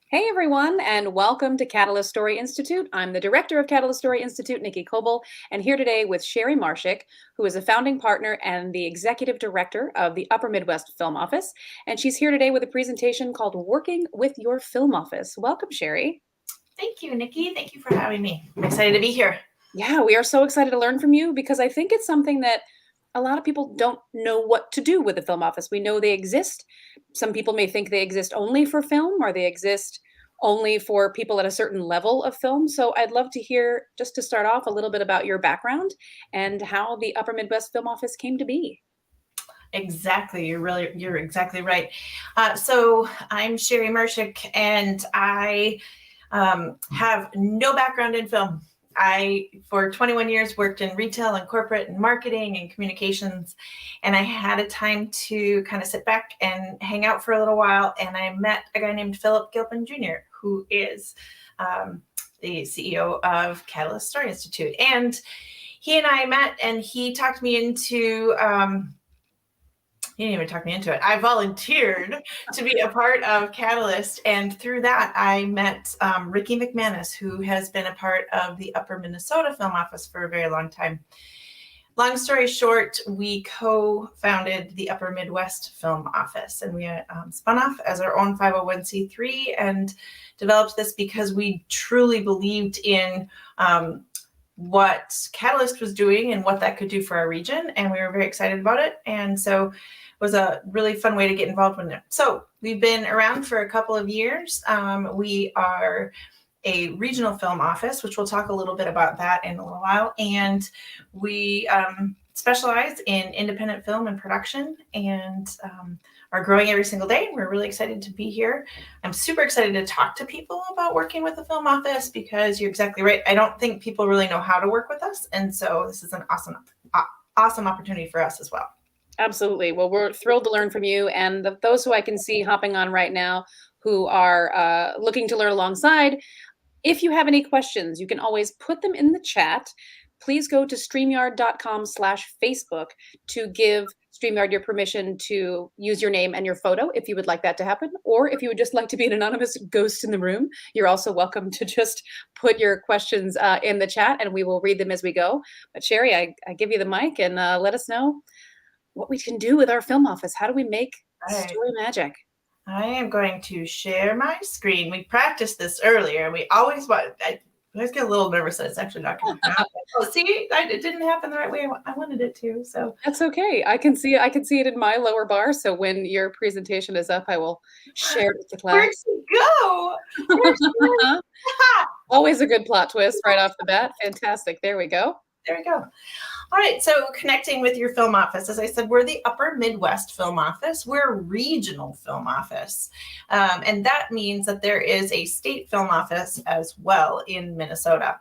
Hey everyone, and welcome to Catalyst Story Institute. I'm the director of Catalyst Story Institute, Nikki Coble, and here today with Shari Marshik, who is a founding partner and the executive director of the Upper Midwest Film Office. And she's here today with a presentation called Working with Your Film Office. Welcome, Shari. Thank you, Nikki. Thank you for having me. I'm excited to be here. Yeah, we are so excited to learn from you because I think it's something that a lot of people don't know what to do with the film office. We know they exist. Some people may think they exist only for film or they exist only for people at a certain level of film. So I'd love to hear, just to start off, a little bit about your background and how the Upper Midwest Film Office came to be. Exactly. You're exactly right. So I'm Shari Marshik, and I have no background in film. I, for 21 years, worked in retail and corporate and marketing and communications, and I had a time to kind of sit back and hang out for a little while, and I met a guy named Philip Gilpin Jr., who is the CEO of Catalyst Story Institute. And he and I met, and he talked me into he didn't even talk me into it. I volunteered to be a part of Catalyst, and through that, I met Ricky McManus, who has been a part of the Upper Minnesota Film Office for a very long time. Long story short, we co-founded the Upper Midwest Film Office, and we spun off as our own 501c3 and developed this because we truly believed in what Catalyst was doing and what that could do for our region, and we were very excited about it. And so was a really fun way to get involved with it. So we've been around for a couple of years. We are a regional film office, which we'll talk a little bit about that in a little while. And we specialize in independent film and production, and are growing every single day. We're really excited to be here. I'm super excited to talk to people about working with the film office because you're exactly right. I don't think people really know how to work with us. And so this is an awesome opportunity for us as well. Absolutely. Well, we're thrilled to learn from you. And those who I can see hopping on right now who are looking to learn alongside, if you have any questions, you can always put them in the chat. Please go to streamyard.com/Facebook to give StreamYard your permission to use your name and your photo if you would like that to happen. Or if you would just like to be an anonymous ghost in the room, you're also welcome to just put your questions in the chat and we will read them as we go. But Shari, I give you the mic and let us know what we can do with our film office. How do we make story magic? I am going to share my screen. We practiced this earlier. We always I get a little nervous that it's actually not going to happen. Oh, see, it didn't happen the right way I wanted it to. So that's okay. I can see it in my lower bar. So when your presentation is up, I will share it with the class. Where'd you go? Always a good plot twist right off the bat. Fantastic. There we go. There we go. All right, so connecting with your film office, as I said, we're the Upper Midwest Film Office. We're a regional film office, and that means that there is a state film office as well in Minnesota.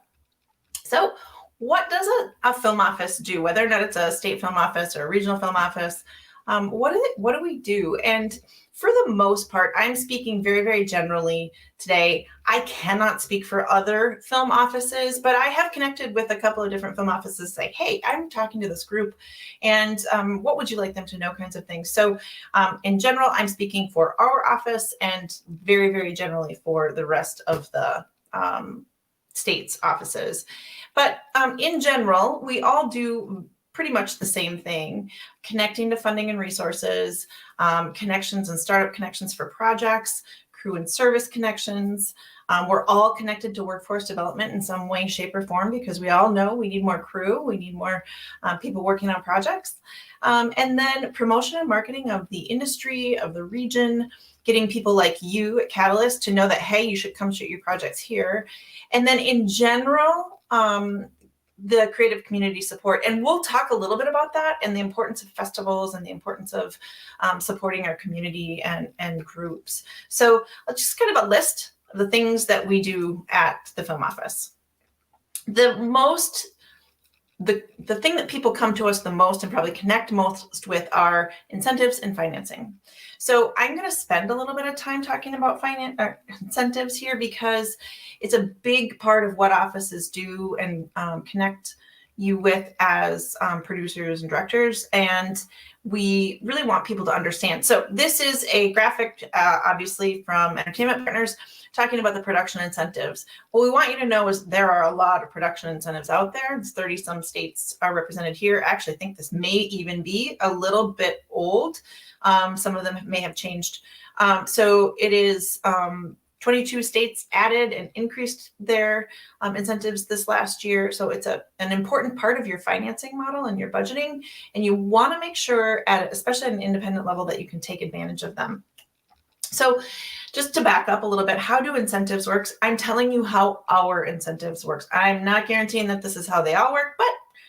So what does a film office do, whether or not it's a state film office or a regional film office? What do we do? And for the most part, I'm speaking very, very generally today. I cannot speak for other film offices, but I have connected with a couple of different film offices saying, hey, I'm talking to this group, and what would you like them to know, kinds of things. So in general, I'm speaking for our office and very, very generally for the rest of the state's offices. But in general, we all do pretty much the same thing, connecting to funding and resources, connections and startup connections for projects, crew and service connections. We're all connected to workforce development in some way, shape, or form because we all know we need more crew, we need more people working on projects. And then promotion and marketing of the industry, of the region, getting people like you at Catalyst to know that, hey, you should come shoot your projects here. And then in general, the creative community support. And we'll talk a little bit about that and the importance of festivals and the importance of supporting our community and groups. So just kind of a list of the things that we do at the film office. The thing that people come to us the most and probably connect most with are incentives and financing. So I'm going to spend a little bit of time talking about incentives here because it's a big part of what offices do and connect you with as producers and directors, and we really want people to understand. So this is a graphic, obviously from Entertainment Partners, talking about the production incentives. What we want you to know is there are a lot of production incentives out there. It's 30 some states are represented here. Actually, I think this may even be a little bit old. Some of them may have changed. So it is 22 states added and increased their incentives this last year. So it's an important part of your financing model and your budgeting. And you want to make sure, especially at an independent level, that you can take advantage of them. So just to back up a little bit, how do incentives work? I'm telling you how our incentives works. I'm not guaranteeing that this is how they all work, but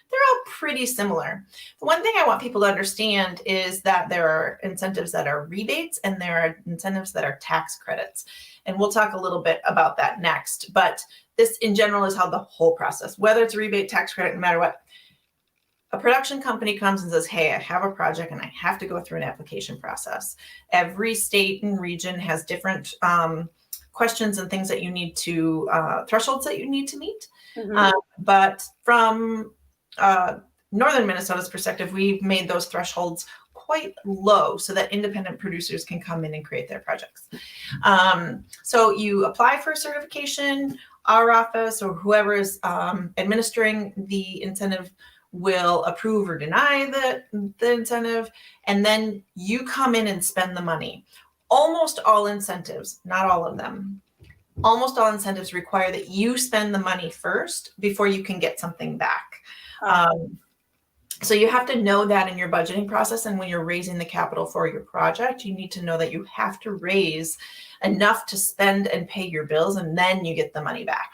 they're all pretty similar. The one thing I want people to understand is that there are incentives that are rebates and there are incentives that are tax credits. And we'll talk a little bit about that next. But this in general is how the whole process, whether it's a rebate, tax credit, no matter what, a production company comes and says, hey, I have a project and I have to go through an application process. Every state and region has different questions and things that you need to, thresholds that you need to meet. But from Northern Minnesota's perspective, we've made those thresholds quite low so that independent producers can come in and create their projects. So you apply for a certification, our office or whoever is administering the incentive will approve or deny the incentive, and then you come in and spend the money. Almost all incentives, not all of them, almost all incentives require that you spend the money first before you can get something back. So you have to know that in your budgeting process, and when you're raising the capital for your project, you need to know that you have to raise enough to spend and pay your bills, and then you get the money back.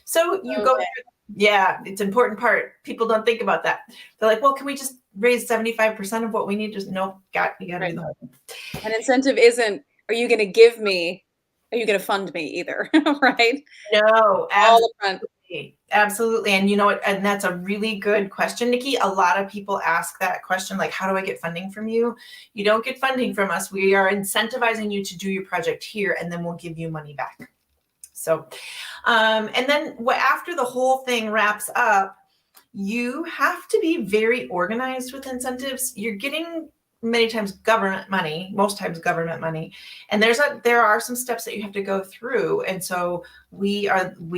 So you go through. Yeah, it's an important part. People don't think about that. They're like, well, can we just raise 75% of what we need? Just no, you got to do that. An incentive isn't, are you going to give me, are you going to fund me either, right? No, absolutely. Absolutely. And you know what? And that's a really good question, Nikki. A lot of people ask that question, like, how do I get funding from you? You don't get funding from us. We are incentivizing you to do your project here, and then we'll give you money back. So, and then after the whole thing wraps up, you have to be very organized with incentives. You're getting many times government money, most times government money, and there are some steps that you have to go through. And so we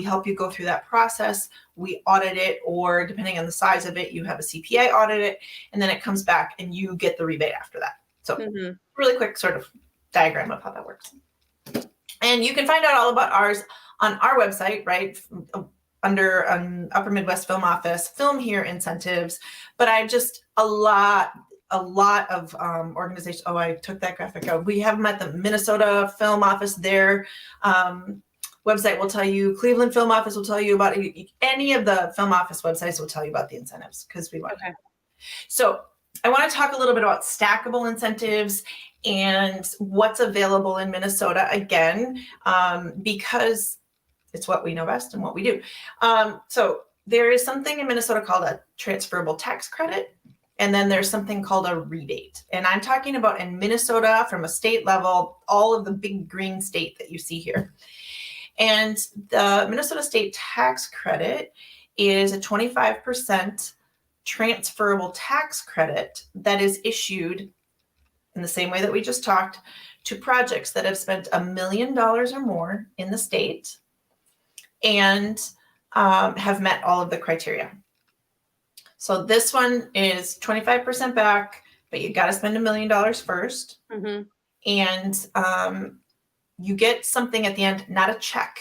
help you go through that process. We audit it, or depending on the size of it, you have a CPA audit it, and then it comes back and you get the rebate after that. So really quick sort of diagram of how that works. And you can find out all about ours on our website, right? Under Upper Midwest Film Office, Film Here incentives. But I just, a lot of organizations. Oh, I took that graphic out. We have them at the Minnesota Film Office. Their website will tell you, Cleveland Film Office will tell you about any of the Film Office websites will tell you about the incentives because we want. Okay. So I want to talk a little bit about stackable incentives and what's available in Minnesota again, because it's what we know best and what we do. So there is something in Minnesota called a transferable tax credit, and then there's something called a rebate. And I'm talking about in Minnesota from a state level, all of the big green state that you see here. And the Minnesota state tax credit is a 25% transferable tax credit that is issued in the same way that we just talked to projects that have spent $1 million or more in the state and have met all of the criteria. So this one is 25% back, but you got to spend $1 million first. And you get something at the end, not a check.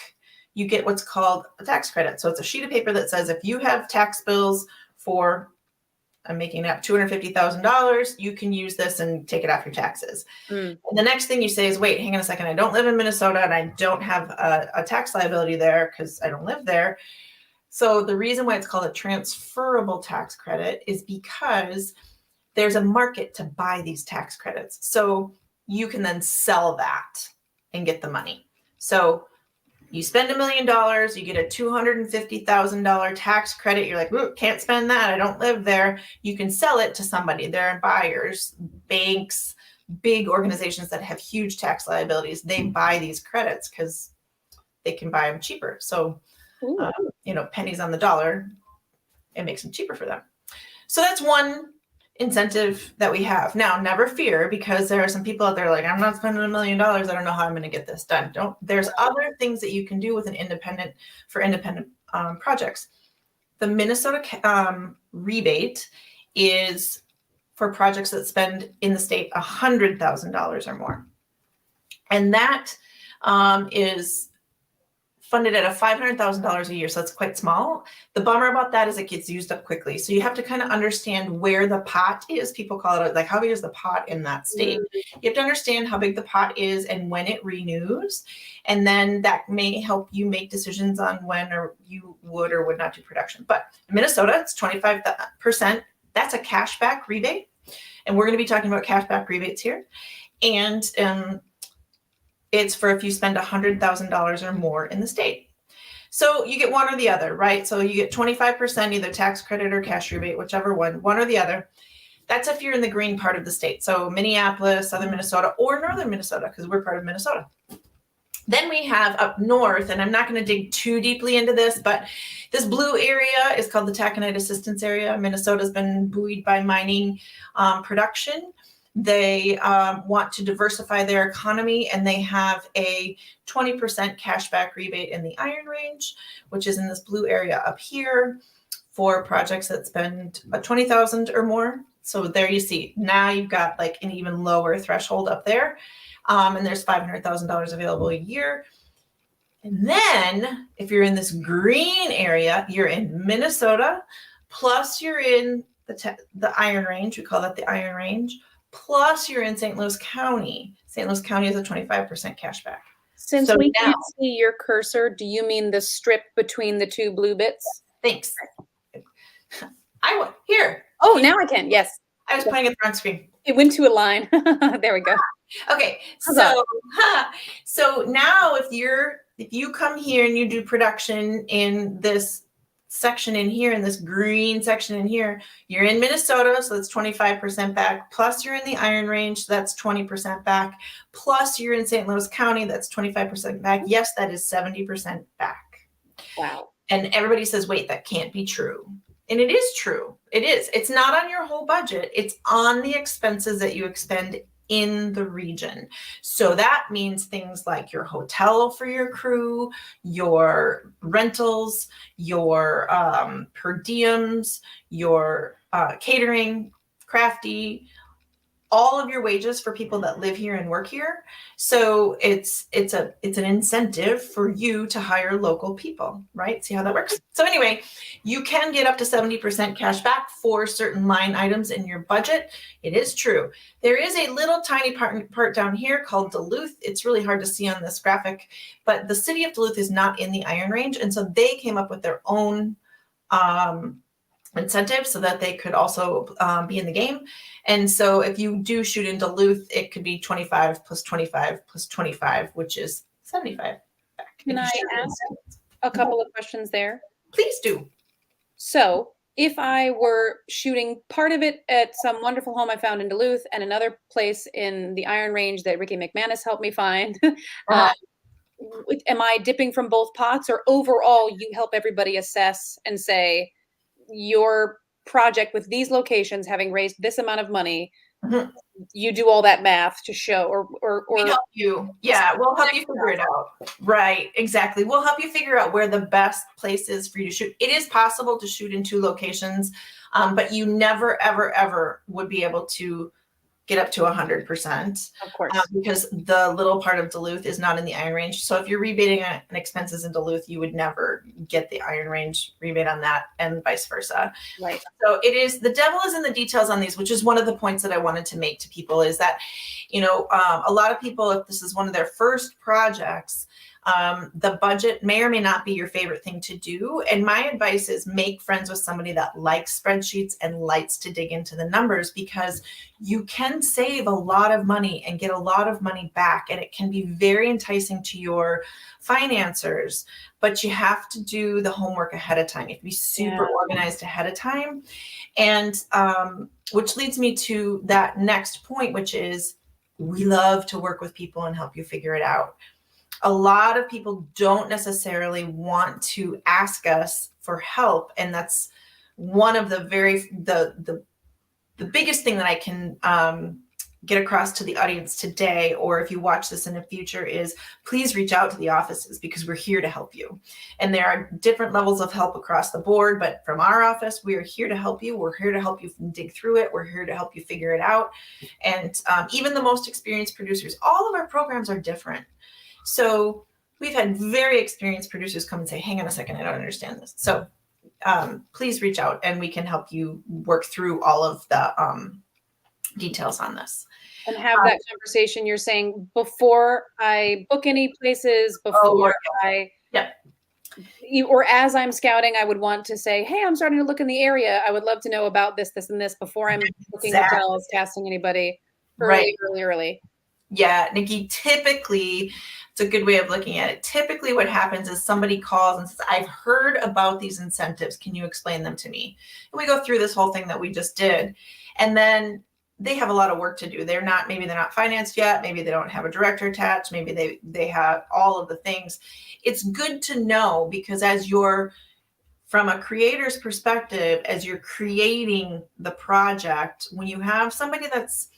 You get what's called a tax credit. So it's a sheet of paper that says if you have tax bills for, I'm making up $250,000, you can use this and take it off your taxes. And the next thing you say is, wait, hang on a second. I don't live in Minnesota and I don't have a tax liability there because I don't live there. So the reason why it's called a transferable tax credit is because there's a market to buy these tax credits. So you can then sell that and get the money. So you spend $1 million, you get a $250,000 tax credit. You're like, can't spend that. I don't live there. You can sell it to somebody. There are buyers, banks, big organizations that have huge tax liabilities. They buy these credits because they can buy them cheaper. So, pennies on the dollar. it makes them cheaper for them. So that's one incentive that we have. Now, never fear, because there are some people out there like, I'm not spending $1 million. I don't know how I'm going to get this done. There's other things that you can do with an independent projects. The Minnesota rebate is for projects that spend in the state $100,000 or more. And that is funded at a $500,000 a year. So that's quite small. The bummer about that is it gets used up quickly. So you have to kind of understand where the pot is. People call it like, how big is the pot in that state? You have to understand how big the pot is and when it renews. And then that may help you make decisions on when or you would or would not do production. But in Minnesota, it's 25%. That's a cashback rebate. And we're going to be talking about cashback rebates here. And it's for if you spend $100,000 or more in the state. So you get one or the other, right? So you get 25%, either tax credit or cash rebate, whichever one or the other. That's if you're in the green part of the state. So Minneapolis, southern Minnesota, or northern Minnesota, because we're part of Minnesota. Then we have up north, and I'm not going to dig too deeply into this, but this blue area is called the taconite assistance area. Minnesota's been buoyed by mining production. They want to diversify their economy, and they have a 20% cashback rebate in the Iron Range, which is in this blue area up here for projects that spend $20,000 or more. So there you see, now you've got like an even lower threshold up there. And there's $500,000 available a year. And then if you're in this green area, you're in Minnesota, plus you're in the Iron Range. We call that the Iron Range. Plus you're in St. Louis County. St. Louis County is a 25% cashback. Since we can't see your cursor, do you mean the strip between the two blue bits? Thanks. Here. Oh, now I can. Yes. I was playing at the wrong screen. It went to a line. There we go. Okay. So now if you come here and you do production in this section in here, in this green section in here, you're in Minnesota, so that's 25% back, plus you're in the Iron Range, so that's 20% back, plus you're in St. Louis County, that's 25% back. Yes, that is 70% back. Wow. And everybody says, wait, that can't be true. And it is true. It is. It's not on your whole budget. It's on the expenses that you expend in the region. So that means things like your hotel for your crew, your rentals, your per diems, your catering, crafty, all of your wages for people that live here and work here. So it's an incentive for you to hire local people, right? See how that works? So anyway, you can get up to 70% cash back for certain line items in your budget. It is true. There is a little tiny part down here called Duluth. It's really hard to see on this graphic, but the city of Duluth is not in the Iron Range. And so they came up with their own incentive so that they could also be in the game. And so if you do shoot in Duluth, it could be 25 plus 25 plus 25, which is 75 back. Can I ask a couple of questions there? Please do. So if I were shooting part of it at some wonderful home I found in Duluth and another place in the Iron Range that Ricky McManus helped me find, am I dipping from both pots, or overall you help everybody assess and say, your project with these locations having raised this amount of money, you do all that math to show or we help you. Yeah, we'll help you figure it out. Right, exactly. We'll help you figure out where the best place is for you to shoot. It is possible to shoot in two locations, but you never, ever, ever would be able to get up to 100%. Of course. Because the little part of Duluth is not in the Iron Range. So if you're rebating an expenses in Duluth, you would never get the Iron Range rebate on that, and vice versa. Right. So it is, the devil is in the details on these, which is one of the points that I wanted to make to people, is that, a lot of people, if this is one of their first projects, the budget may or may not be your favorite thing to do. And my advice is make friends with somebody that likes spreadsheets and likes to dig into the numbers, because you can save a lot of money and get a lot of money back. And it can be very enticing to your financiers, but you have to do the homework ahead of time. You have to be super organized ahead of time. And which leads me to that next point, which is we love to work with people and help you figure it out. A lot of people don't necessarily want to ask us for help, and that's one of the the biggest thing that I can get across to the audience today, or if you watch this in the future, is please reach out to the offices, because we're here to help you. And there are different levels of help across the board, but from our office, we are here to help you. We're here to help you dig through it. We're here to help you figure it out. And even the most experienced producers, all of our programs are different. So we've had very experienced producers come and say, hang on a second, I don't understand this. So please reach out and we can help you work through all of the details on this. And have that conversation you're saying before I book any places, before or as I'm scouting, I would want to say, hey, I'm starting to look in the area. I would love to know about this, this, and this before I'm booking hotels, casting anybody early. Yeah, Nikki, typically, it's a good way of looking at it. Typically what happens is somebody calls and says, I've heard about these incentives. Can you explain them to me? And we go through this whole thing that we just did. And then they have a lot of work to do. Maybe they're not financed yet. Maybe they don't have a director attached. Maybe they have all of the things. It's good to know, because from a creator's perspective, as you're creating the project, when you have somebody that's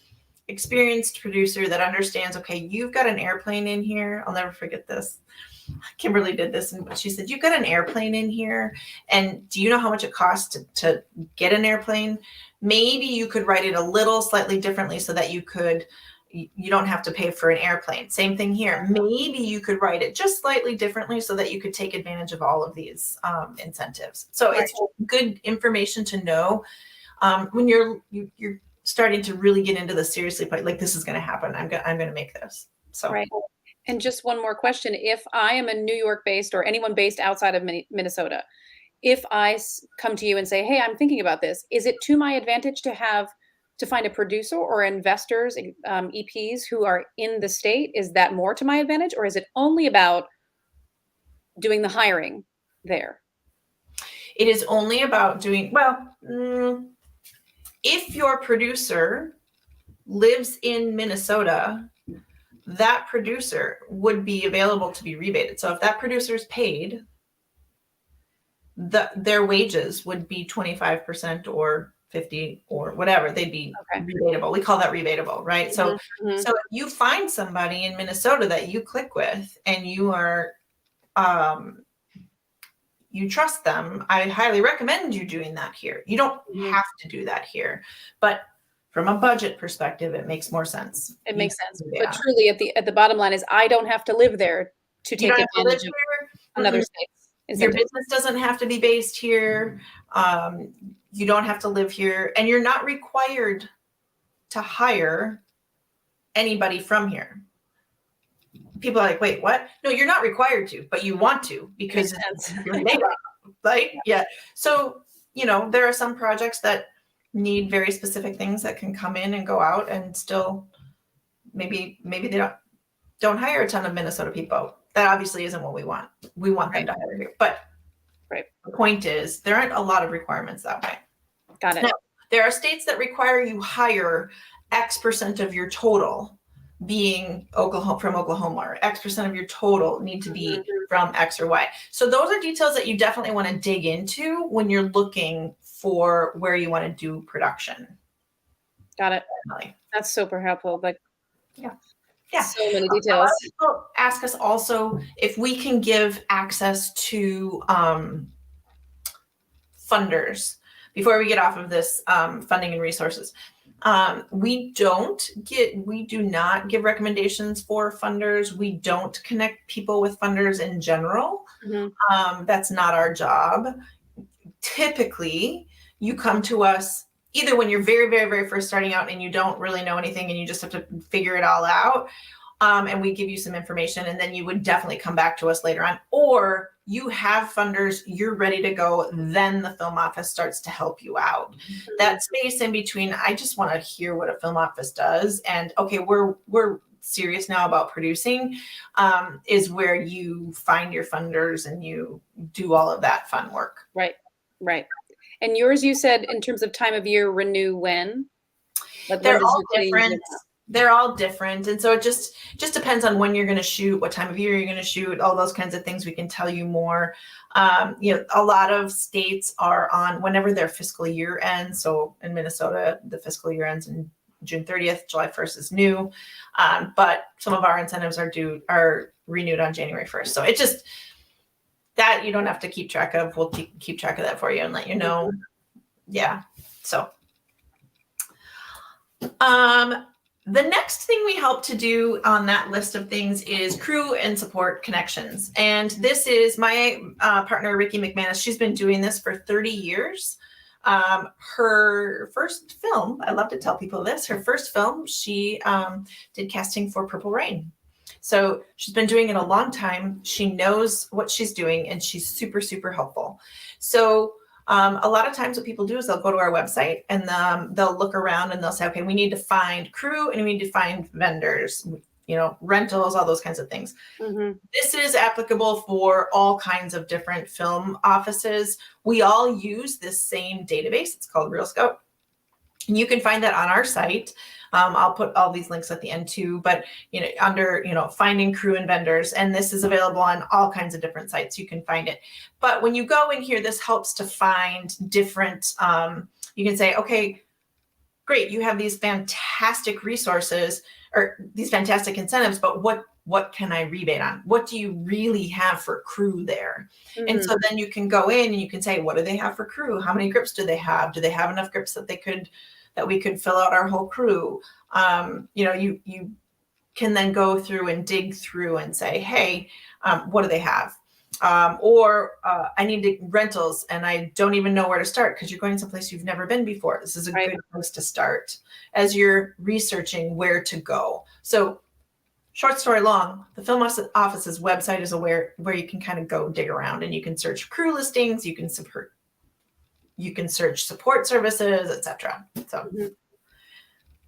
experienced producer that understands, okay, you've got an airplane in here. I'll never forget this. Kimberly did this, and she said, you've got an airplane in here, and do you know how much it costs to get an airplane? Maybe you could write it a little slightly differently so that you don't have to pay for an airplane. Same thing here. Maybe you could write it just slightly differently so that you could take advantage of all of these incentives. So it's good information to know when you're starting to really get into this seriously, like this is going to happen. I'm going to make this. So. Right. And just one more question. If I am a New York based or anyone based outside of Minnesota, if I come to you and say, hey, I'm thinking about this, is it to my advantage to find a producer or investors, EPs who are in the state? Is that more to my advantage, or is it only about doing the hiring there? It is only about doing, if your producer lives in Minnesota, that producer would be available to be rebated. So if that producer is paid, their wages would be 25% or 50 or whatever. They'd be rebatable. We call that rebatable, right? So if you find somebody in Minnesota that you click with and you are you trust them, I highly recommend you doing that here. You don't have to do that here, but from a budget perspective, it makes more sense. It makes sense. But truly at the bottom line is I don't have to live there to take advantage of another state. Your business doesn't have to be based here. You don't have to live here, and you're not required to hire anybody from here. People are like, wait, what? No, you're not required to, but you want to, because you're like, yeah. So, there are some projects that need very specific things that can come in and go out, and still maybe they don't hire a ton of Minnesota people. That obviously isn't what we want. We want them to hire here. But the point is, there aren't a lot of requirements that way. Got it. Now, there are states that require you hire X% of your total being from Oklahoma, or X% of your total need to be from X or Y. So those are details that you definitely want to dig into when you're looking for where you want to do production. Got it. That's super helpful. Yeah. So many details. A lot of people ask us also if we can give access to funders before we get off of this funding and resources. We do not give recommendations for funders. We don't connect people with funders in general. That's not our job. Typically, you come to us either when you're very, very, very first starting out and you don't really know anything and you just have to figure it all out. And we give you some information, and then you would definitely come back to us later on. Or you have funders, you're ready to go, then the film office starts to help you out. That space in between, I just want to hear what a film office does. And okay, we're serious now about producing, is where you find your funders and you do all of that fun work. Right. And yours, you said in terms of time of year, renew when? They're all different. they're all different. And so it just depends on when you're going to shoot, what time of year you're going to shoot, all those kinds of things. We can tell you more. A lot of states are on whenever their fiscal year ends. So in Minnesota, the fiscal year ends in June 30th, July 1st is new. But some of our incentives are renewed on January 1st. So it just, that you don't have to keep track of. We'll keep track of that for you and let you know. Yeah. So, the next thing we help to do on that list of things is crew and support connections. And this is my partner, Ricky McManus. She's been doing this for 30 years. Her first film, I love to tell people this, her first film, she did casting for Purple Rain. So she's been doing it a long time. She knows what she's doing and she's super, super helpful. So a lot of times what people do is they'll go to our website and they'll look around and they'll say, okay, we need to find crew and we need to find vendors, rentals, all those kinds of things. Mm-hmm. This is applicable for all kinds of different film offices. We all use this same database. It's called Real Scout. And you can find that on our site. I'll put all these links at the end too, but under finding crew and vendors, and this is available on all kinds of different sites. You can find it. But when you go in here, this helps to find different. You can say, okay, great, you have these fantastic resources or these fantastic incentives, but what can I rebate on? What do you really have for crew there? Mm-hmm. And so then you can go in and you can say, what do they have for crew? How many grips do they have? Do they have enough grips that we could fill out our whole crew? You can then go through and dig through and say, hey, what do they have? I need rentals and I don't even know where to start because you're going someplace you've never been before. This is a good place to start as you're researching where to go. So short story long, the film office's website is where you can kind of go dig around and you can search crew listings, you can search support services, etc. So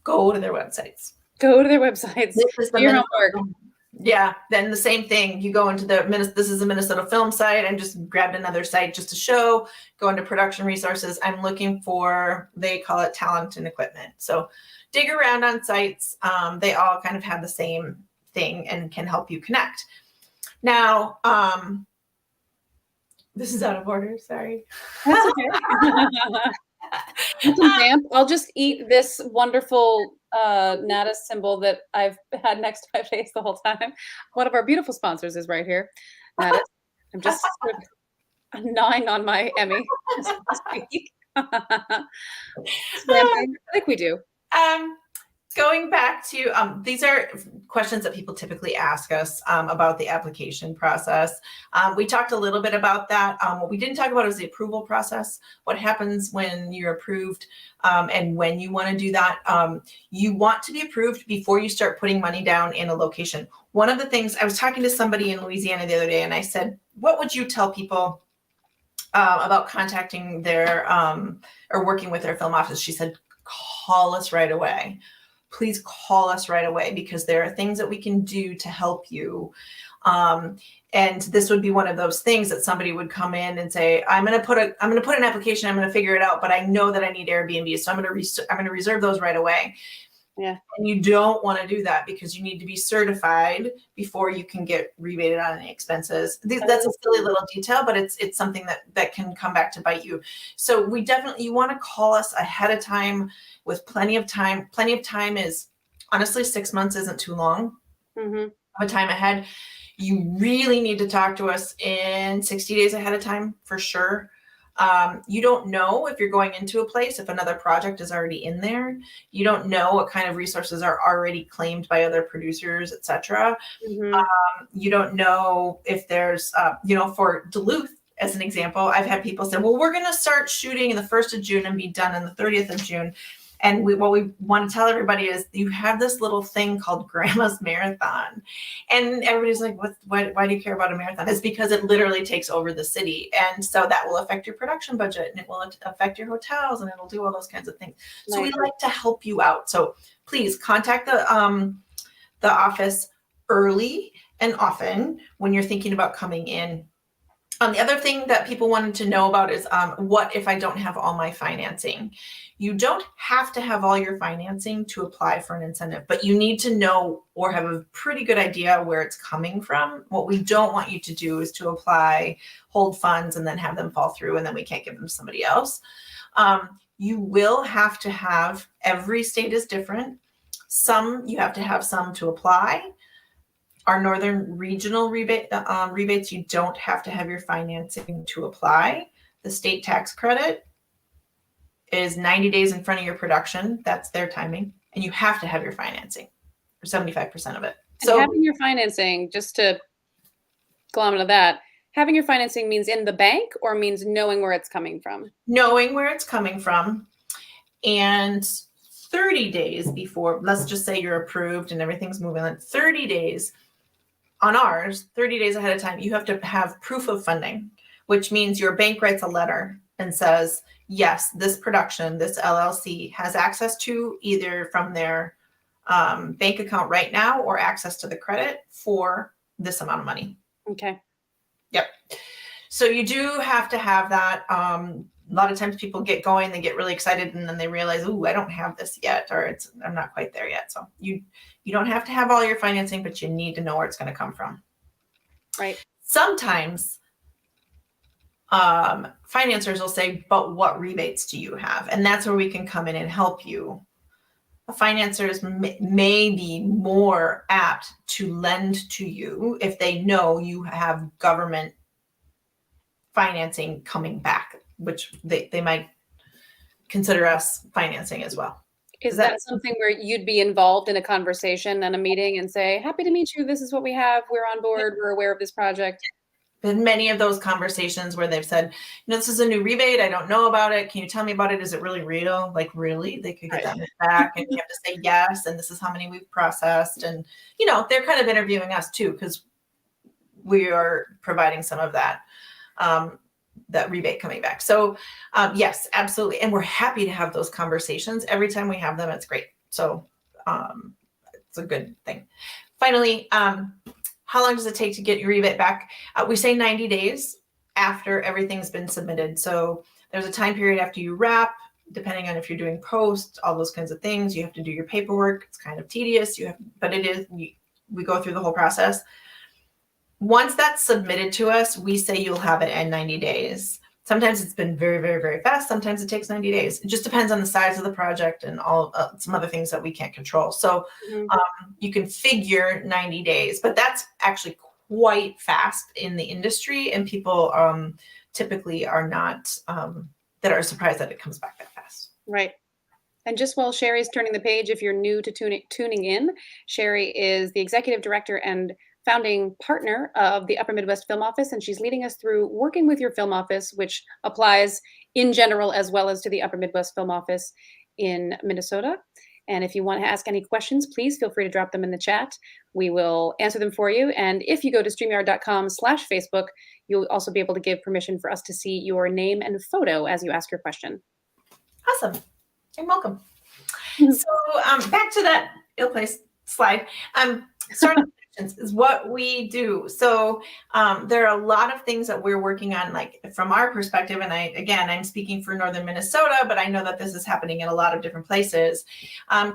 go to their websites. This is the your homework. Yeah, then the same thing. You go into this is a Minnesota film site. I just grabbed another site just to show. Go into production resources. I'm looking for, they call it talent and equipment. So dig around on sites. They all kind of have the same thing and can help you connect. Now, this is out of order. Sorry. That's okay. I'll just eat this wonderful Natus symbol that I've had next to my face the whole time. One of our beautiful sponsors is right here. Natus. I'm just sort of gnawing on my Emmy. I think we do. Going back to, these are questions that people typically ask us about the application process. We talked a little bit about that. What we didn't talk about is the approval process. What happens when you're approved and when you want to do that. You want to be approved before you start putting money down in a location. One of the things, I was talking to somebody in Louisiana the other day and I said, what would you tell people about contacting their or working with their film office? She said, call us right away. Please call us right away because there are things that we can do to help you. And this would be one of those things that somebody would come in and say, I'm going to put an application, I'm going to figure it out, but I know that I need Airbnb. So I'm going to reserve those right away. Yeah. And you don't want to do that because you need to be certified before you can get rebated on any expenses. That's a silly little detail, but it's something that can come back to bite you. So you want to call us ahead of time with plenty of time. Plenty of time is, honestly, 6 months isn't too long. Mm-hmm. Of a time ahead. You really need to talk to us in 60 days ahead of time for sure. You don't know if you're going into a place, if another project is already in there. You don't know what kind of resources are already claimed by other producers, et cetera. Mm-hmm. You don't know if there's, for Duluth, as an example, I've had people say, well, we're going to start shooting in the 1st of June and be done on the 30th of June. And what we want to tell everybody is you have this little thing called Grandma's Marathon. And everybody's like, why do you care about a marathon? It's because it literally takes over the city. And so that will affect your production budget and it will affect your hotels and it'll do all those kinds of things. Nice. So we like to help you out. So please contact the office early and often when you're thinking about coming in. The other thing that people wanted to know about is what if I don't have all my financing? You don't have to have all your financing to apply for an incentive, but you need to know or have a pretty good idea where it's coming from. What we don't want you to do is to apply, hold funds, and then have them fall through, and then we can't give them to somebody else. You will have to have, every state is different. You have to have some to apply. Our northern regional rebates, you don't have to have your financing to apply. The state tax credit is 90 days in front of your production. That's their timing. And you have to have your financing for 75% of it. And so having your financing, just to glom into that, having your financing means in the bank or means knowing where it's coming from? Knowing where it's coming from. And 30 days before, let's just say you're approved and everything's moving on, 30 days on ours, 30 days ahead of time, you have to have proof of funding, which means your bank writes a letter and says, yes, this production, this LLC has access to either from their bank account right now or access to the credit for this amount of money. Okay. Yep. So you do have to have that. A lot of times people get going, they get really excited, and then they realize, ooh, I don't have this yet, or I'm not quite there yet. So you don't have to have all your financing, but you need to know where it's going to come from. Right. Sometimes financiers will say, but what rebates do you have? And that's where we can come in and help you. Financiers may be more apt to lend to you if they know you have government financing coming back, which they might consider us financing as well. Is that something where you'd be involved in a conversation and a meeting and say, happy to meet you, this is what we have, we're on board, we're aware of this project? Been many of those conversations where they've said, this is a new rebate, I don't know about it, can you tell me about it, is it really real? Like, really? They could get that back, and you have to say yes, and this is how many we've processed. And they're kind of interviewing us too, because we are providing some of that that rebate coming back. So yes, absolutely. And we're happy to have those conversations. Every time we have them, it's great. So it's a good thing. Finally, how long does it take to get your rebate back? We say 90 days after everything's been submitted. So there's a time period after you wrap, depending on if you're doing post, all those kinds of things. You have to do your paperwork. It's kind of tedious, but we go through the whole process. Once that's submitted to us, we say you'll have it in 90 days. Sometimes it's been very, very, very fast. Sometimes it takes 90 days. It just depends on the size of the project and all some other things that we can't control. So you can figure 90 days, but that's actually quite fast in the industry, and people typically are not, that are surprised that it comes back that fast. Right. And just while Shari's turning the page, if you're new to tuning in, Shari is the executive director and founding partner of the Upper Midwest Film Office, and she's leading us through working with your film office, which applies in general as well as to the Upper Midwest Film Office in Minnesota. And if you want to ask any questions, please feel free to drop them in the chat. We will answer them for you. And if you go to StreamYard.com/Facebook, you'll also be able to give permission for us to see your name and photo as you ask your question. Awesome. You're welcome. So back to that ill place slide. Starting is what we do. So there are a lot of things that we're working on, like from our perspective, and I'm speaking for Northern Minnesota, but I know that this is happening in a lot of different places.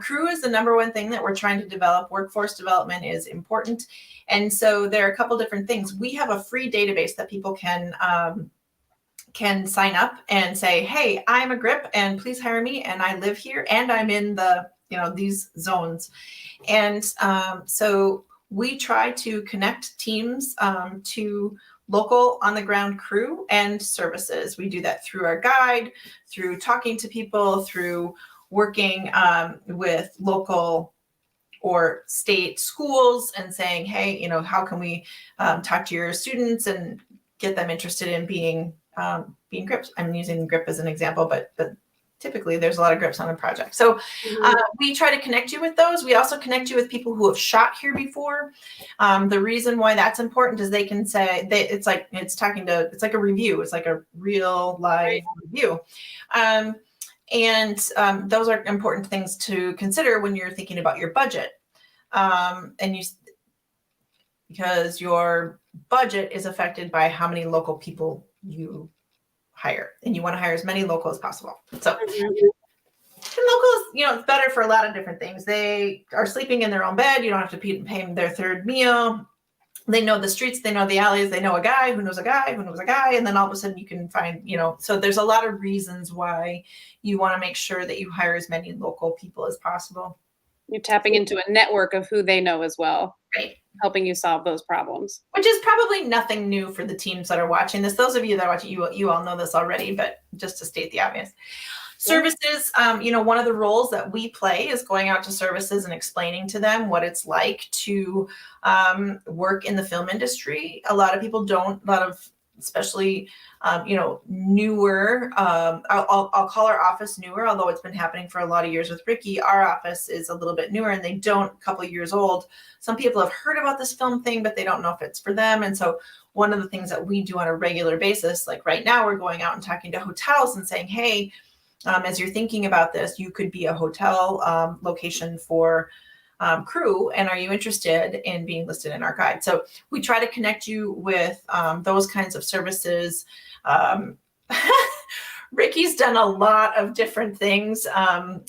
Crew is the number one thing that we're trying to develop. Workforce development is important. And so there are a couple different things. We have a free database that people can sign up and say, hey, I'm a GRIP and please hire me, and I live here and I'm in the these zones. And so we try to connect teams to local on the ground crew and services. We do that through our guide, through talking to people, through working with local or state schools and saying, hey, how can we talk to your students and get them interested in being GRIPs. I'm using GRIP as an example, but typically there's a lot of GRIPs on a project. So we try to connect you with those. We also connect you with people who have shot here before. The reason why that's important is they can say, it's like a review. It's like a real live review. And those are important things to consider when you're thinking about your budget. And because your budget is affected by how many local people you hire, and you want to hire as many local as possible. So and locals, it's better for a lot of different things. They are sleeping in their own bed. You don't have to pay them their third meal. They know the streets, they know the alleys, they know a guy who knows a guy who knows a guy. And then all of a sudden you can find, so there's a lot of reasons why you want to make sure that you hire as many local people as possible. You're tapping into a network of who they know as well, right? Helping you solve those problems. Which is probably nothing new for the teams that are watching this. Those of you that are watching, you all know this already, but just to state the obvious. Services, one of the roles that we play is going out to services and explaining to them what it's like to work in the film industry. A lot of people don't, especially, newer, I'll call our office newer, although it's been happening for a lot of years with Ricky. Our office is a little bit newer and they don't, a couple of years old. Some people have heard about this film thing, but they don't know if it's for them. And so one of the things that we do on a regular basis, like right now, we're going out and talking to hotels and saying, hey, as you're thinking about this, you could be a hotel location for crew. And are you interested in being listed in our guide? So we try to connect you with those kinds of services. Ricky's done a lot of different things.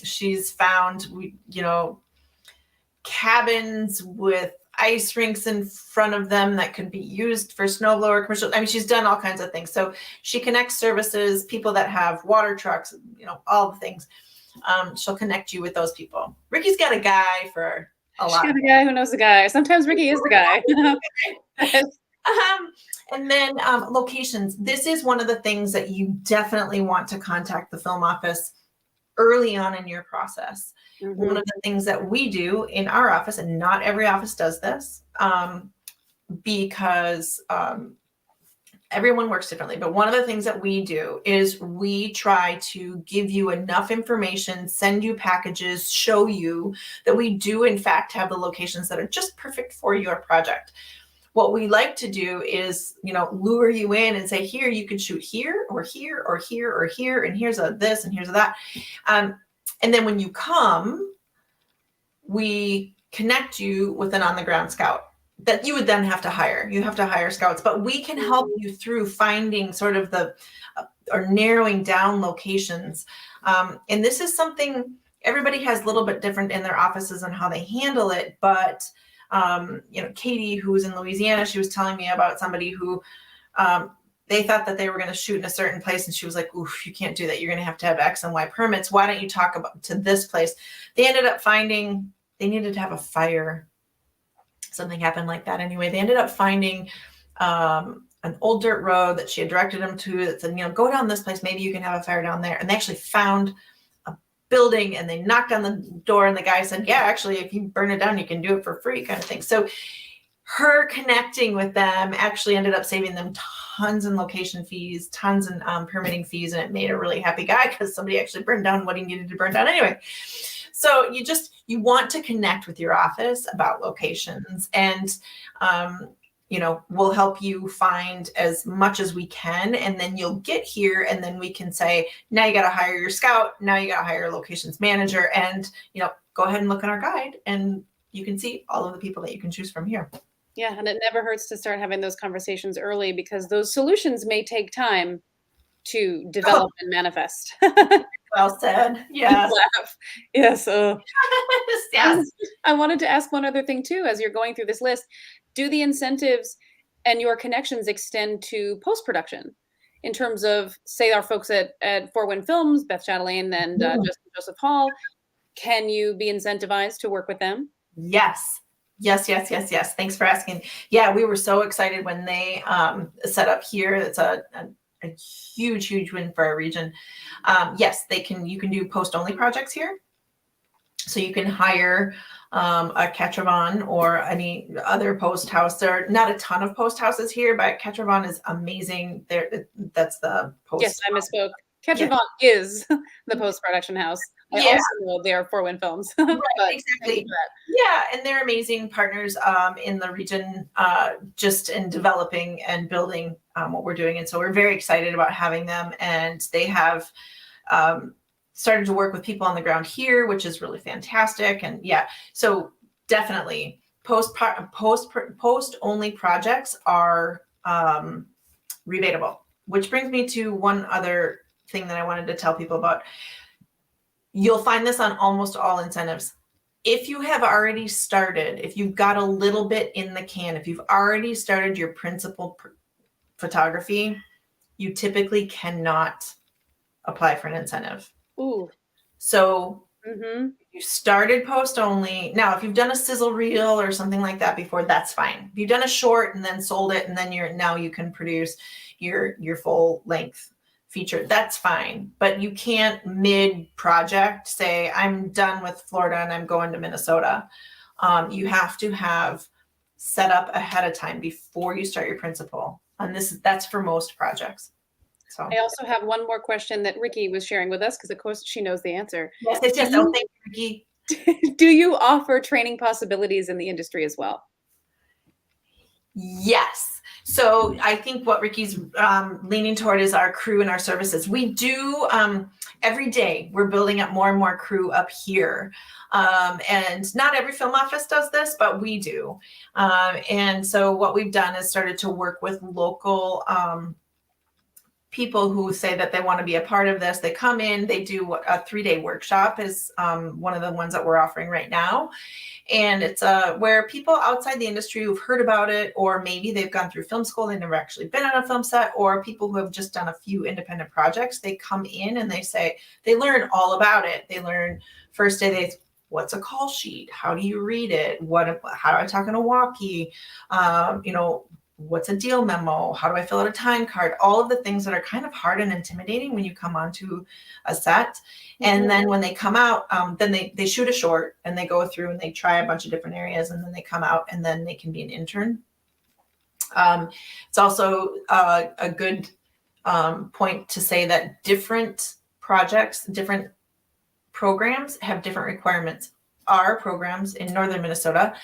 She's found, cabins with ice rinks in front of them that could be used for snowblower commercial. I mean, she's done all kinds of things. So she connects services, people that have water trucks, all the things. She'll connect you with those people. Ricky's got a guy for a lot. She's got a guy who knows the guy. Sometimes Ricky is the guy. And then locations. This is one of the things that you definitely want to contact the film office early on in your process. Mm-hmm. One of the things that we do in our office, and not every office does this, because everyone works differently. But one of the things that we do is we try to give you enough information, send you packages, show you that we do in fact have the locations that are just perfect for your project. What we like to do is, lure you in and say, here, you can shoot here or here or here or here, and here's a this and here's a that. And then when you come, we connect you with an on-the-ground scout that you would then have to hire. You have to hire scouts, but we can help you through finding sort of or narrowing down locations. And this is something everybody has a little bit different in their offices and how they handle it. But, Katie, who was in Louisiana, she was telling me about somebody who, they thought that they were going to shoot in a certain place. And she was like, oof, you can't do that. You're going to have X and Y permits. Why don't you talk about to this place? They ended up finding they needed to have a fire. Something happened like that. Anyway, they ended up finding an old dirt road that she had directed them to that said, go down this place. Maybe you can have a fire down there. And they actually found a building and they knocked on the door and the guy said, yeah, actually, if you burn it down, you can do it for free kind of thing. So her connecting with them actually ended up saving them tons in location fees, tons in permitting fees. And it made a really happy guy because somebody actually burned down what he needed to burn down anyway. So you want to connect with your office about locations, and, we'll help you find as much as we can. And then you'll get here and then we can say, now you got to hire your scout. Now you got to hire a locations manager, and, go ahead and look in our guide and you can see all of the people that you can choose from here. Yeah. And it never hurts to start having those conversations early, because those solutions may take time to develop and manifest. Well said. Yes. Yes. Yes. I wanted to ask one other thing too, as you're going through this list. Do the incentives and your connections extend to post-production in terms of, say, our folks at Four Wind Films, Beth Chatelaine and Joseph Hall? Can you be incentivized to work with them? Yes. Thanks for asking. Yeah, we were so excited when they set up here. It's a huge win for our region. Yes, you can do post-only projects here. So you can hire a Catravon or any other post house. There are not a ton of post houses here, but Catravon is amazing. That's the post. Yes, I misspoke. Catravon is the post-production house. I also know they are Four Wind Films. Right, exactly. Yeah, and they're amazing partners in the region, just in developing and building what we're doing. And so we're very excited about having them. And they have started to work with people on the ground here, which is really fantastic. And yeah, so definitely post only projects are rebatable, which brings me to one other thing that I wanted to tell people about. You'll find this on almost all incentives. If you have already started, if you've got a little bit in the can, if you've already started your principal photography, you typically cannot apply for an incentive. Ooh. So you started post only. Now, if you've done a sizzle reel or something like that before, that's fine. If you've done a short and then sold it, and then now you can produce your full length feature, that's fine. But you can't mid-project say, I'm done with Florida and I'm going to Minnesota. You have to have set up ahead of time before you start your principal. And that's for most projects. So I also have one more question that Ricky was sharing with us, because of course she knows the answer. Yes. Oh, thank you, Ricky. Do you offer training possibilities in the industry as well? Yes. So I think what Ricky's leaning toward is our crew and our services. We do every day. We're building up more and more crew up here. And not every film office does this, but we do. And so what we've done is started to work with local people who say that they want to be a part of this. They come in, they do a 3-day workshop is one of the ones that we're offering right now. And it's where people outside the industry who've heard about it, or maybe they've gone through film school, they've never actually been on a film set, or people who have just done a few independent projects, they come in and they learn all about it. They learn first day, what's a call sheet? How do you read it? How do I talk in a walkie? What's a deal memo? How do I fill out a time card? All of the things that are kind of hard and intimidating when you come onto a set. And then when they come out, then they shoot a short and they go through and they try a bunch of different areas, and then they come out and then they can be an intern. It's also a good point to say that different projects, different programs have different requirements. Our programs in Northern Minnesota,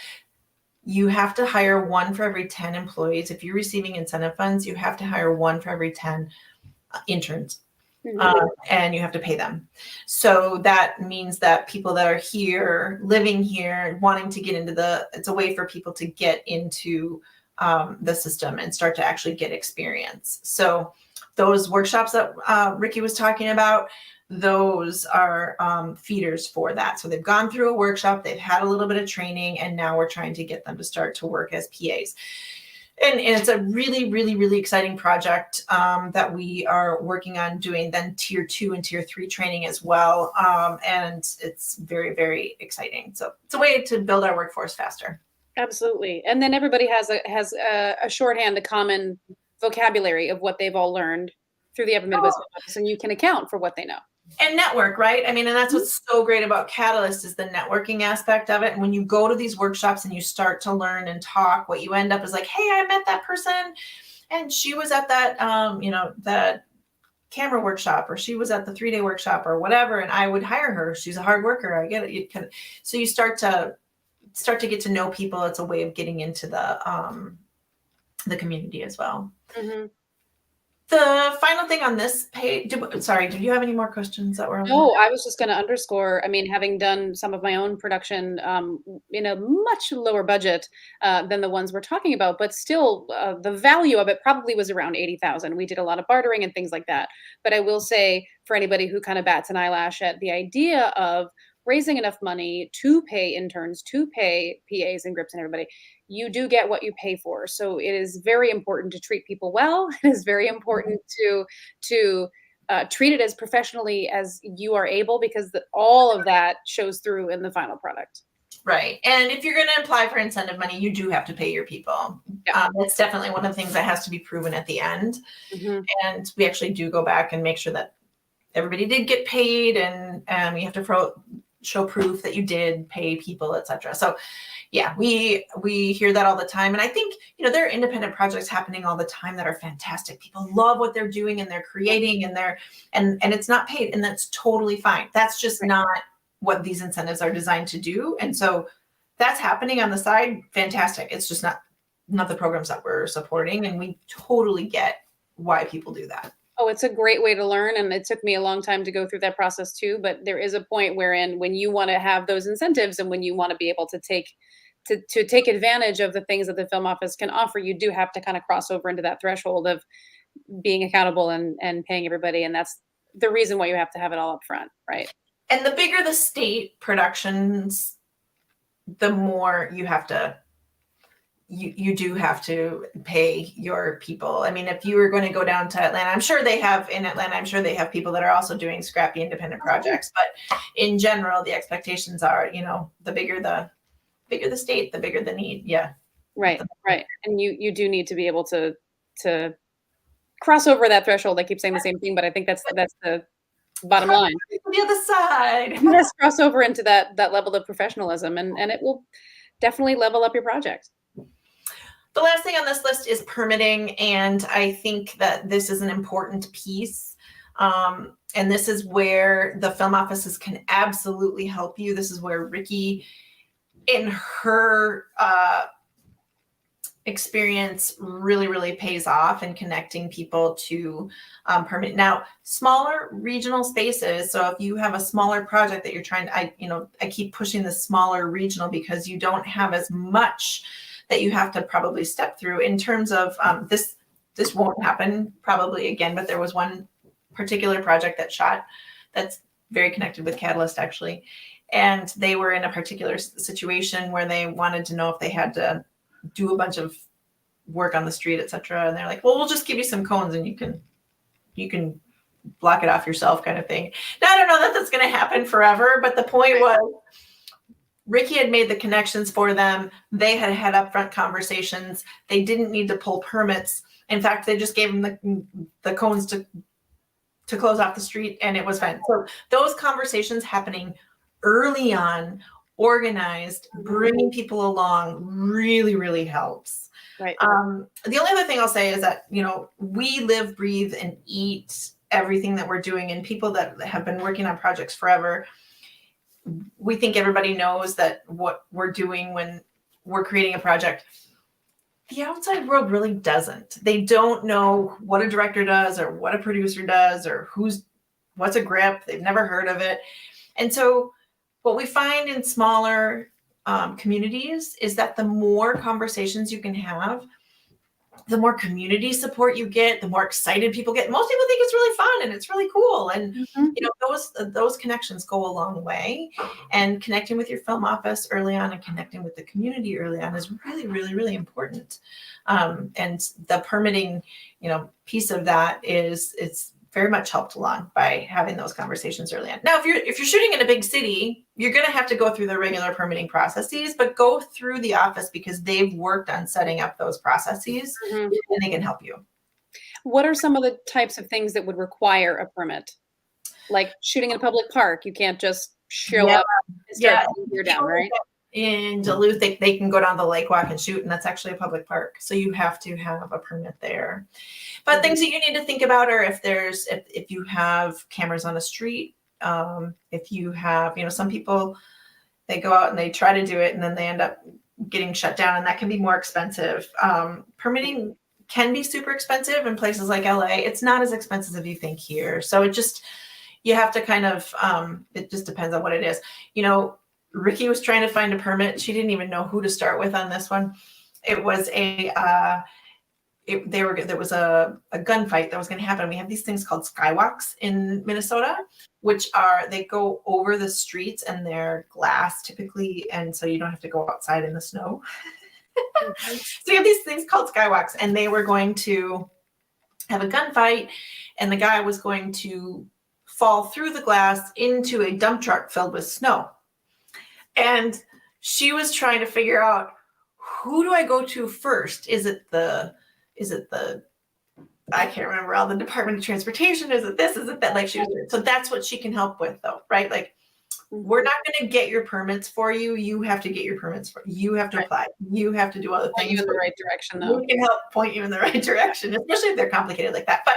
you have to hire 1 for every 10 employees. If you're receiving incentive funds, you have to hire 1 for every 10 interns. And you have to pay them. So that means that people that are here, living here, wanting to get into it's a way for people to get into the system and start to actually get experience. So those workshops that Ricky was talking about, those are feeders for that. So they've gone through a workshop, they've had a little bit of training, and now we're trying to get them to start to work as PAs. And it's a really, really, really exciting project that we are working on doing then tier 2 and tier 3 training as well. And it's very, very exciting. So it's a way to build our workforce faster. Absolutely. And then everybody has a shorthand, a common vocabulary of what they've all learned through the Upper Midwest office, and you can account for what they know. And network, right? I mean, and that's what's so great about Catalyst is the networking aspect of it. And when you go to these workshops and you start to learn and talk, what you end up is like, hey, I met that person and she was at that, that camera workshop, or she was at the 3-day workshop or whatever. And I would hire her. She's a hard worker. I get it. So you start to get to know people. It's a way of getting into the community as well. Mm-hmm. The final thing on this page, did you have any more questions that were? No, I was just going to underscore, I mean, having done some of my own production in a much lower budget than the ones we're talking about, but still the value of it probably was around $80,000. We did a lot of bartering and things like that. But I will say, for anybody who kind of bats an eyelash at the idea of raising enough money to pay interns, to pay PAs and grips and everybody, you do get what you pay for. So it is very important to treat people well. It is very important to treat it as professionally as you are able, because all of that shows through in the final product. Right. And if you're going to apply for incentive money, you do have to pay your people. Yeah. That's definitely one of the things that has to be proven at the end. Mm-hmm. And we actually do go back and make sure that everybody did get paid, and you have to show proof that you did pay people, etc. So yeah, we hear that all the time. And I think, there are independent projects happening all the time that are fantastic. People love what they're doing and they're creating and and it's not paid, and that's totally fine. That's just not what these incentives are designed to do. And so that's happening on the side. Fantastic. It's just not the programs that we're supporting. And we totally get why people do that. Oh, it's a great way to learn. And it took me a long time to go through that process too. But there is a point when you want to have those incentives and when you want to be able to take to take advantage of the things that the film office can offer, you do have to kind of cross over into that threshold of being accountable and paying everybody. And that's the reason why you have to have it all up front, right? And the bigger the state productions, the more you have to, you do have to pay your people. I mean, if you were going to go down to Atlanta, I'm sure they have people that are also doing scrappy independent projects. But in general, the expectations are, the bigger the state, the bigger the need. Yeah. Right. And you do need to be able to cross over that threshold. I keep saying the same thing, but I think that's the bottom line. The other side. You just cross over into that level of professionalism, and it will definitely level up your project. The last thing on this list is permitting, and I think that this is an important piece. And this is where the film offices can absolutely help you. This is where Ricky, in her experience, really pays off in connecting people to permit. Now, smaller regional spaces. So if you have a smaller project that you're trying to, I keep pushing the smaller regional because you don't have as much that you have to probably step through in terms of this won't happen probably again, but there was one particular project that shot that's very connected with Catalyst actually. And they were in a particular situation where they wanted to know if they had to do a bunch of work on the street, etc. And they're like, well, we'll just give you some cones and you can block it off yourself kind of thing. Now, I don't know that that's going to happen forever, but the point was Ricky had made the connections for them. They had had upfront conversations. They didn't need to pull permits. In fact, they just gave them the cones to close off the street, and it was fine. So those conversations happening early on, organized, bringing people along really helps. Right. The only other thing I'll say is that, we live, breathe, and eat everything that we're doing, and people that have been working on projects forever, we think everybody knows that what we're doing when we're creating a project. The outside world really doesn't. They don't know what a director does or what a producer does or what's a grip. They've never heard of it. And so what we find in smaller communities is that the more conversations you can have, the more community support you get, the more excited people get. Most people think it's really fun and it's really cool. And those connections go a long way. And connecting with your film office early on and connecting with the community early on is really important. And the permitting, piece of that it's very much helped along by having those conversations early on. Now, if you're shooting in a big city, you're going to have to go through the regular permitting processes, but go through the office because they've worked on setting up those processes and they can help you. What are some of the types of things that would require a permit? Like shooting in a public park, you can't just show up and start your down, right? In Duluth, they can go down the lake walk and shoot, and that's actually a public park. So you have to have a permit there. But things that you need to think about are if you have cameras on a street, if you have, some people, they go out and they try to do it and then they end up getting shut down, and that can be more expensive. Permitting can be super expensive in places like LA. It's not as expensive as you think here. So you have to kind of, it just depends on what it is. Ricky was trying to find a permit. She didn't even know who to start with on this one. It was there was a gunfight that was going to happen. We have these things called skywalks in Minnesota, they go over the streets and they're glass typically. And so you don't have to go outside in the snow. So we have these things called skywalks, and they were going to have a gunfight, and the guy was going to fall through the glass into a dump truck filled with snow. And she was trying to figure out, who do I go to first? Is it the I can't remember all the Department of Transportation. Is it this? Is it that? Like so that's what she can help with though, right? Like we're not going to get your permits for you. You have to get your permits you have to apply. You have to do other things. Point you in the right direction though. We can help point you in the right direction, especially if they're complicated like that. But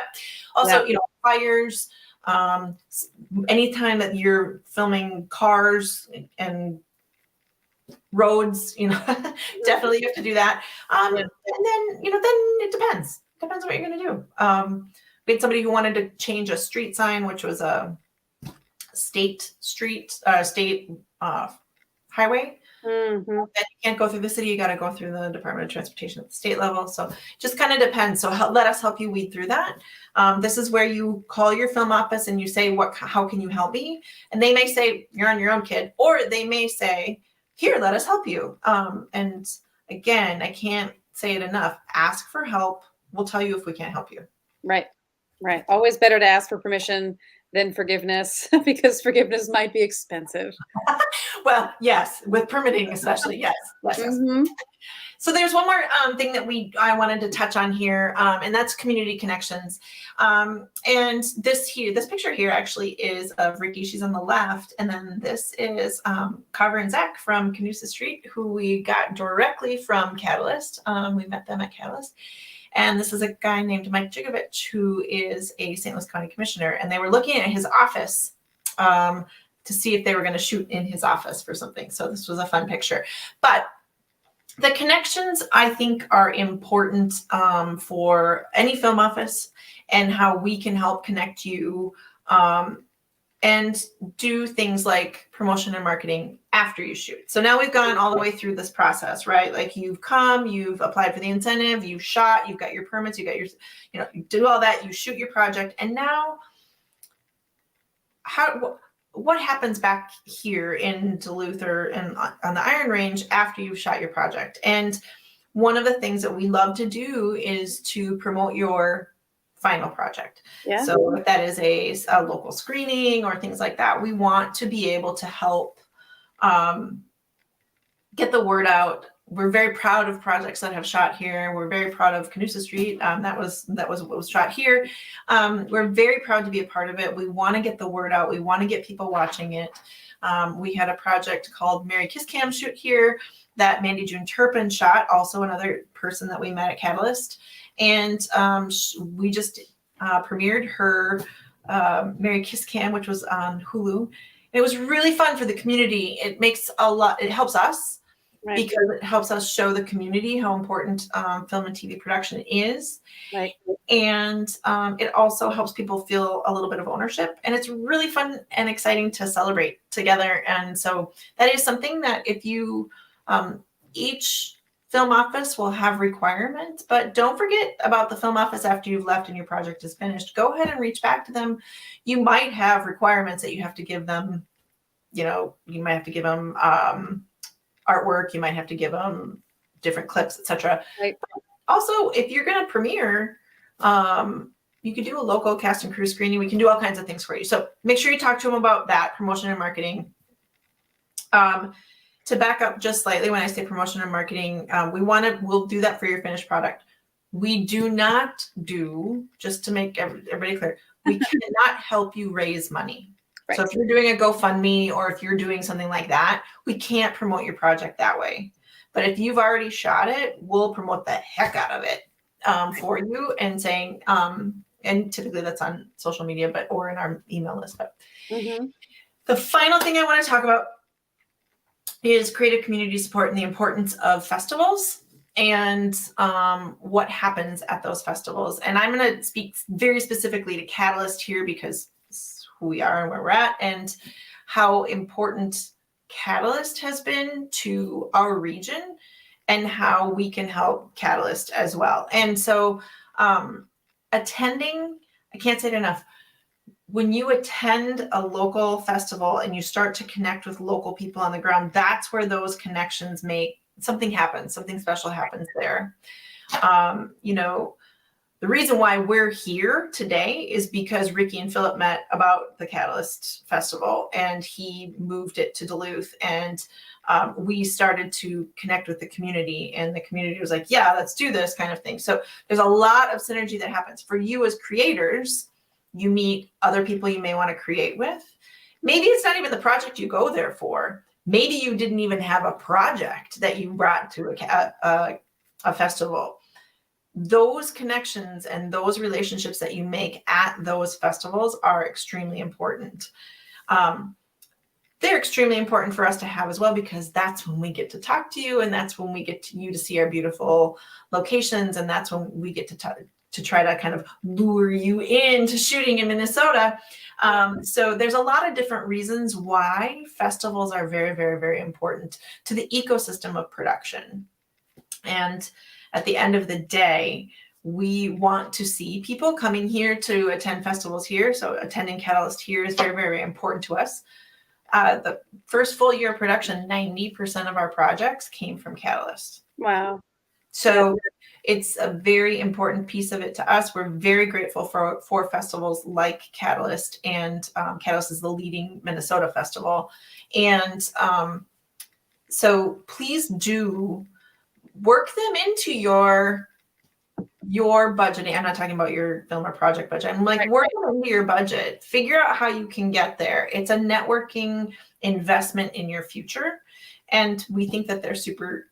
also, fires, anytime that you're filming cars and roads, definitely you have to do that. And then it depends what you're going to do. We had somebody who wanted to change a street sign, which was a state highway. Mhm. Then you can't go through the city. You got to go through the Department of Transportation at the state level. So just kind of depends. So let us help you weed through that. This is where you call your film office and you say, how can you help me? And they may say, you're on your own, kid. Or they may say, here, let us help you. And again, I can't say it enough. Ask for help. We'll tell you if we can't help you. Right. Right. Always better to ask for permission than forgiveness because forgiveness might be expensive. Well, yes, with permitting especially. Yes. Yes. Yes. Mhm. So there's one more thing that I wanted to touch on here, and that's community connections. And this picture here actually is of Ricky. She's on the left, and then this is Carver and Zach from Canusa Street, who we got directly from Catalyst. We met them at Catalyst. And this is a guy named Mike Jigovich, who is a St. Louis County Commissioner. And they were looking at his office to see if they were going to shoot in his office for something. So this was a fun picture. But the connections, I think, are important for any film office and how we can help connect you and do things like promotion and marketing after you shoot. So now we've gone all the way through this process, right? Like you've applied for the incentive, you've shot, you've got your permits, you got your, you do all that, you shoot your project. And now what happens back here in Duluth or on the Iron Range after you've shot your project? And one of the things that we love to do is to promote your final project. Yeah. So if that is a local screening or things like that, we want to be able to help get the word out. We're very proud of projects that have shot here. We're very proud of Canusa Street. That was what was shot here. We're very proud to be a part of it. We want to get the word out. We want to get people watching it. We had a project called Mary Kiss Cam shoot here that Mandy June Turpin shot, also another person that we met at Catalyst. And we just premiered her Mary Kiss Cam, which was on Hulu. It was really fun for the community. It helps us. Right. Because it helps us show the community how important film and TV production is. Right. And it also helps people feel a little bit of ownership. And it's really fun and exciting to celebrate together. And so that is something that if you, each film office will have requirements, but don't forget about the film office after you've left and your project is finished. Go ahead and reach back to them. You might have requirements that you have to give them. You might have to give them artwork, you might have to give them different clips, etc. Right. Also, if you're going to premiere, you could do a local cast and crew screening. We can do all kinds of things for you. So make sure you talk to them about that, promotion and marketing. To back up just slightly, when I say promotion and marketing, we'll do that for your finished product. We do not do, just to make everybody clear, we cannot help you raise money. Right. So if you're doing a GoFundMe or if you're doing something like that, we can't promote your project that way. But if you've already shot it, we'll promote the heck out of it for you and saying, and typically that's on social media, or in our email list. But the final thing I want to talk about is creative community support and the importance of festivals and what happens at those festivals. And I'm going to speak very specifically to Catalyst here because who we are and where we're at and how important Catalyst has been to our region and how we can help Catalyst as well. And so attending, I can't say it enough, when you attend a local festival and you start to connect with local people on the ground, that's where those connections make something happen, something special happens there. The reason why we're here today is because Ricky and Philip met about the Catalyst Festival and he moved it to Duluth and we started to connect with the community and the community was like, yeah, let's do this kind of thing. So there's a lot of synergy that happens. For you as creators, you meet other people you may want to create with. Maybe it's not even the project you go there for. Maybe you didn't even have a project that you brought to a festival. Those connections and those relationships that you make at those festivals are extremely important. They're extremely important for us to have as well, because that's when we get to talk to you and that's when we get you to see our beautiful locations. And that's when we get to to try to kind of lure you into shooting in Minnesota. So there's a lot of different reasons why festivals are very, very, very important to the ecosystem of production. And at the end of the day, we want to see people coming here to attend festivals here. So attending Catalyst here is very, very important to us. The first full year of production, 90% of our projects came from Catalyst. Wow. So it's a very important piece of it to us. We're very grateful for festivals like Catalyst, and Catalyst is the leading Minnesota festival. And so please do work them into your budgeting. I'm not talking about your film or project budget. I'm like, work them into your budget. Figure out how you can get there. It's a networking investment in your future. And we think that they're super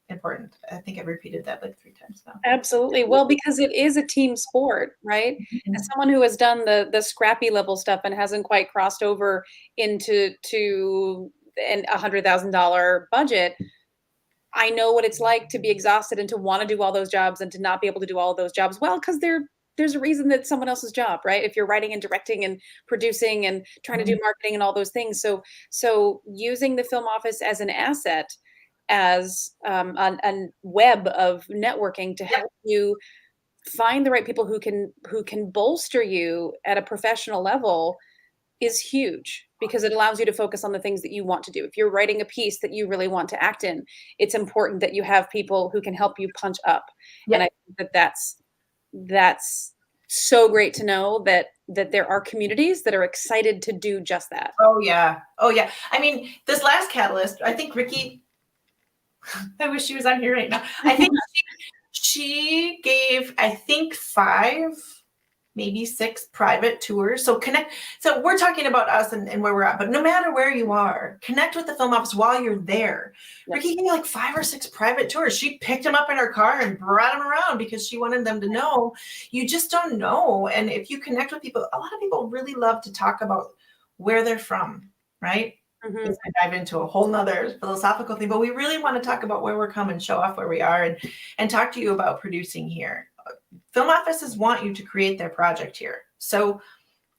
important. I think I've repeated that like 3 times now. Absolutely. Well, because it is a team sport, right? Mm-hmm. As someone who has done the scrappy level stuff and hasn't quite crossed over into an $100,000 budget, I know what it's like to be exhausted and to want to do all those jobs and to not be able to do all of those jobs well, because there's a reason that someone else's job, right? If you're writing and directing and producing and trying to do marketing and all those things. So using the film office as an asset, as a web of networking to help you find the right people who can bolster you at a professional level is huge, because it allows you to focus on the things that you want to do. If you're writing a piece that you really want to act in, it's important that you have people who can help you punch up. And I think that's so great to know that there are communities that are excited to do just that. Oh yeah. I mean, this last Catalyst, I think Ricky, I wish she was on here right now. I think she gave, I think 5, maybe 6 private tours. So we're talking about us and where we're at, but no matter where you are, connect with the film office while you're there. Yep. Ricky gave like 5 or 6 private tours. She picked them up in her car and brought them around because she wanted them to know. You just don't know. And if you connect with people, a lot of people really love to talk about where they're from, right? Mm-hmm. I dive into a whole nother philosophical thing, but we really want to talk about where we're coming, show off where we are, and talk to you about producing here. Film offices want you to create their project here. So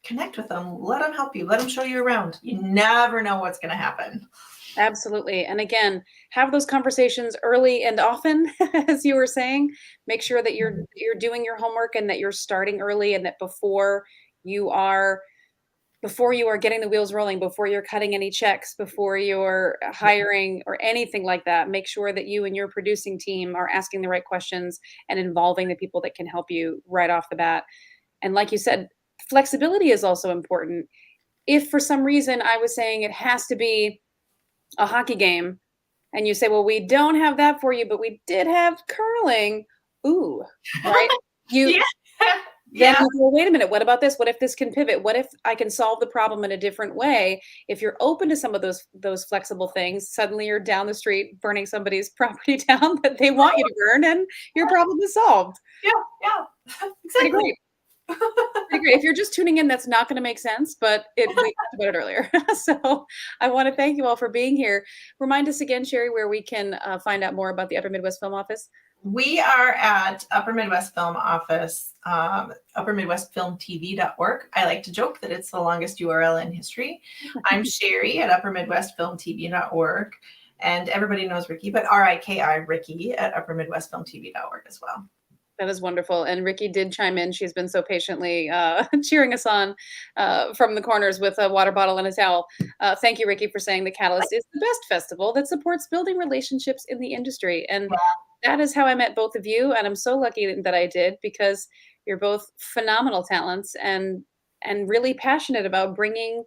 connect with them, let them help you, let them show you around. You never know what's going to happen. Absolutely. And again, have those conversations early and often, as you were saying. Make sure that you're doing your homework and that you're starting early, and that before you are getting the wheels rolling, before you're cutting any checks, before you're hiring or anything like that, make sure that you and your producing team are asking the right questions and involving the people that can help you right off the bat. And like you said, flexibility is also important. If for some reason I was saying it has to be a hockey game, and you say, well, we don't have that for you, but we did have curling. Ooh, right? Then you go, wait a minute, what about this? What if this can pivot? What if I can solve the problem in a different way? If you're open to some of those flexible things, suddenly you're down the street burning somebody's property down that they want you to burn, and your problem is solved. Yeah, exactly. Pretty great. Pretty great. If you're just tuning in, that's not going to make sense, but we talked about it earlier. So I want to thank you all for being here. Remind us again, Shari, where we can find out more about the Upper Midwest Film Office. We are at Upper Midwest Film Office, uppermidwestfilmtv.org. I like to joke that it's the longest URL in history. I'm Shari at uppermidwestfilmtv.org. And everybody knows Ricky, but R-I-K-I, Ricky at uppermidwestfilmtv.org as well. That is wonderful. And Ricky did chime in. She's been so patiently cheering us on from the corners with a water bottle and a towel. Thank you, Ricky, for saying the Catalyst is the best festival that supports building relationships in the industry. And that is how I met both of you. And I'm so lucky that I did, because you're both phenomenal talents and really passionate about bringing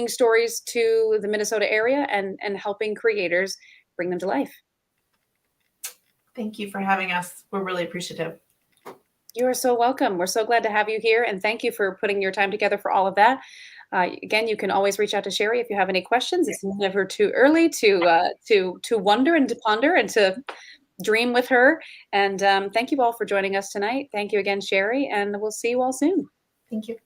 stories to the Minnesota area and helping creators bring them to life. Thank you for having us. We're really appreciative. You are so welcome. We're so glad to have you here, and thank you for putting your time together for all of that. Again, you can always reach out to Shari if you have any questions. It's never too early to wonder and to ponder and to dream with her. And thank you all for joining us tonight. Thank you again, Shari, and we'll see you all soon. Thank you.